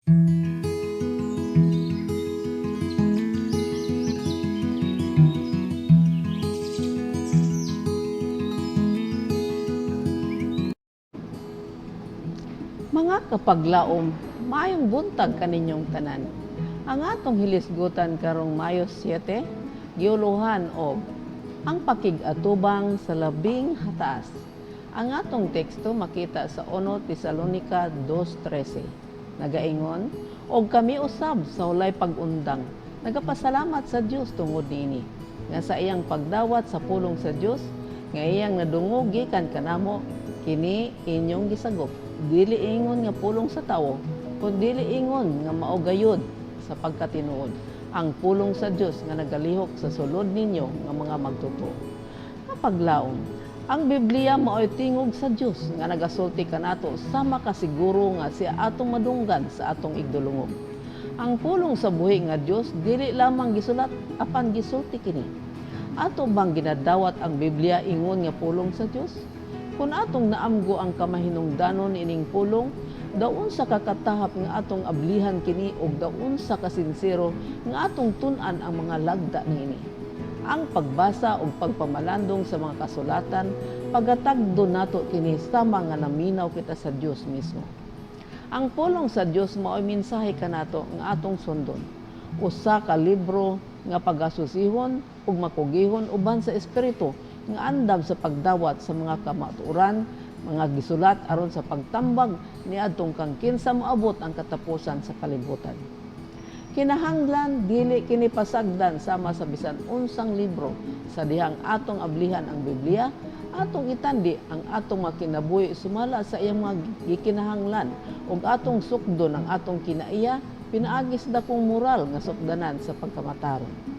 Mga kapaglaom, maayong buntag kaninyong tanan. Ang atong hilisgutan karong Mayo 7, giuluhan og ang pakig-atubang sa labing hataas. Ang atong teksto makita sa 1 Tesalonica 2:13. Nagaingon, og kami usab sa walay pag-undang, nagapasalamat sa Dios tungod niini, nga sa iyang pagdawat sa pulong sa Dios, nga iyang nadungog gikan kanamo, kini inyong gisagop. Dili ingon nga pulong sa tawo, kundi dili ingon nga mao gayud sa pagkatinuod ang pulong sa Dios nga nagalihok sa sulod ninyo nga mga magtutuo. Kapaglaom, ang Biblia mao'y tingog sa Dios nga nagasulti kanato sama kasiguro nga siya atong madunggan sa atong igdulungog. Ang pulong sa buhi nga Dios dili lamang gisulat apan gisulti kini. Ato bang ginadawat ang Biblia ingon nga pulong sa Dios? Kung atong naamgo ang kamahinungdanon ining pulong, daon sa kakatahap nga atong ablihan kini ug daon sa kasinsero nga atong tun-an ang mga lagda niini. Ang pagbasa ug pagpamalandong sa mga kasulatan, pagatagdo nato kini sama nga naminaw kita sa Dios mismo. Ang pulong sa Dios mao'y mensahe kanato nga atong sundon. Usa ka libro nga pagasusihon ug makugihon uban sa espiritu nga andam sa pagdawat sa mga kamatuoran, mga gisulat aron sa pagtambag niadtong kang kinsa moabot ang katapusan sa kalibutan. Kinahanglan dili kini pasagdan sama sa bisan unsang libro sa dihang atong ablihan ang Biblia, atong itandi ang atong makinabuhi sumala sa iyang mga gikinahanglan ug atong sukdon ang atong kinaiya pinaagis dakong moral nga sukdanan sa pagkamataron.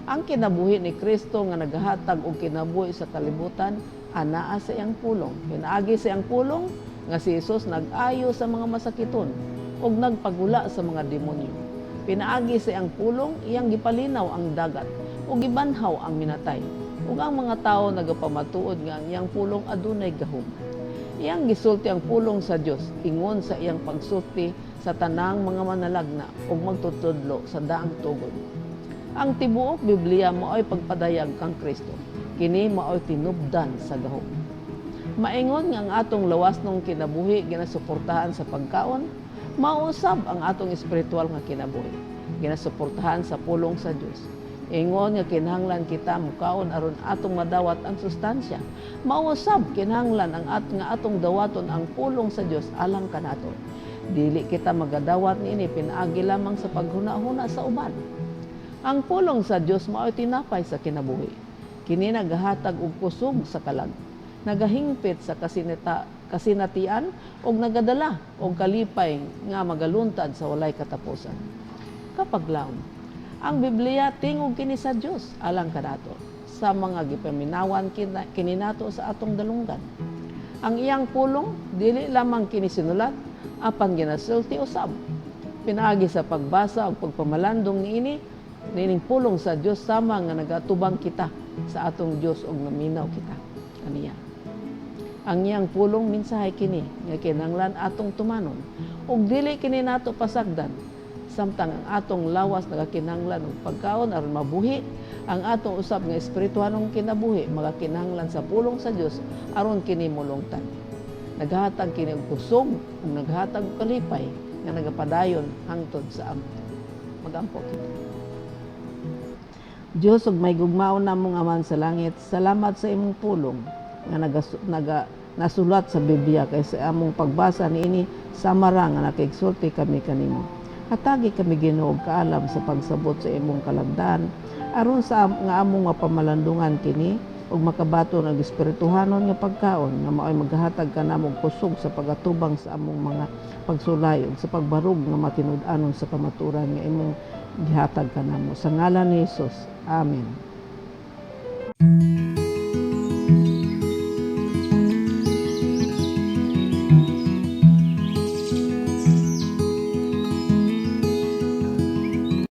Ang kinabuhi ni Kristo nga nagahatag og kinabuhi sa kalibutan anaa sa iyang pulong. Pinaagi sa iyang pulong nga si Jesus nag-ayo sa mga masakiton ug nagpagula sa mga demonyo. Pinaagi sa iyang pulong iyang gipalinaw ang dagat ug gibanhaw ang minatay. Ug ang mga tawo nagapamatuod nga ang iyang pulong adunay gahom. Iyang gisulti ang pulong sa Dios ingon sa iyang pagsulti sa tanang mga manalagna ug magtutudlo sa daang tugon. Ang tibuok Biblia mao'y pagpadayag kang Kristo. Kini mao'y tinubdan sa gahom. Maingon nga ang atong lawas nung kinabuhi ginasuportahan sa pagkaon, mausab ang atong espiritual nga kinabuhi ginasuportahan sa pulong sa Dios. Ingon nga kinahanglan kita mukaon aron atong madawat ang sustansya. Mausab kinahanglan ang atong dawaton ang pulong sa Dios alang kanato. Dili kita magadawat niini pinaagi lamang sa paghuna-huna sa uban. Ang pulong sa Dios mao'y tinapay sa kinabuhi. Kini nagahatag og kusog sa kalag, nagahingpit sa kasinatian ug nagadala og kalipay nga magaluntad sa walay katapusan. Kapaglaom, ang Biblia tingog kini sa Dios alang kanato sa mga gipaminawan kini nato sa atong dalunggan. Ang iyang pulong dili lamang kini sinulat apan ginasulti usab. Pinaagi sa pagbasa ug pagpamalandong niini nining pulong sa Dios sama nga nagatubang kita sa atong Dios ug naminaw kita kaniya. Ang iyang pulong mensahe kini nga kinahanglan atong tumanon ug dili kini nato pasagdan samtang ang atong lawas nagakinahanglan og pagkaon aron mabuhi, ang atong usab nga espirituhanong kinabuhi magakinahanglan sa pulong sa Dios aron kini molungtad. Naghatag kini og kusog ug naghatag og kalipay nga nagapadayon hangtod sa amto. Magampo kita. Diyos ug may gugmaon namong Aman sa langit, salamat sa imong pulong nga nasulat sa Biblia kay sa among pagbasa niini samara nga nakigsulti kami kanimo. Hatagi kami Ginoo og kaalam sa pagsabot sa imong kalagdan aron sa nga among mapamalandungan kini ug makabaton ang espirituhanon nga pagkaon nga mao'y maghatag kanamo og kusog sa pagatubang sa among mga pagsulay ug sa pagbarog nga matinud-anon sa kamaturan nga imong gihatag kanamo sa ngalan ni Hesus. Amen.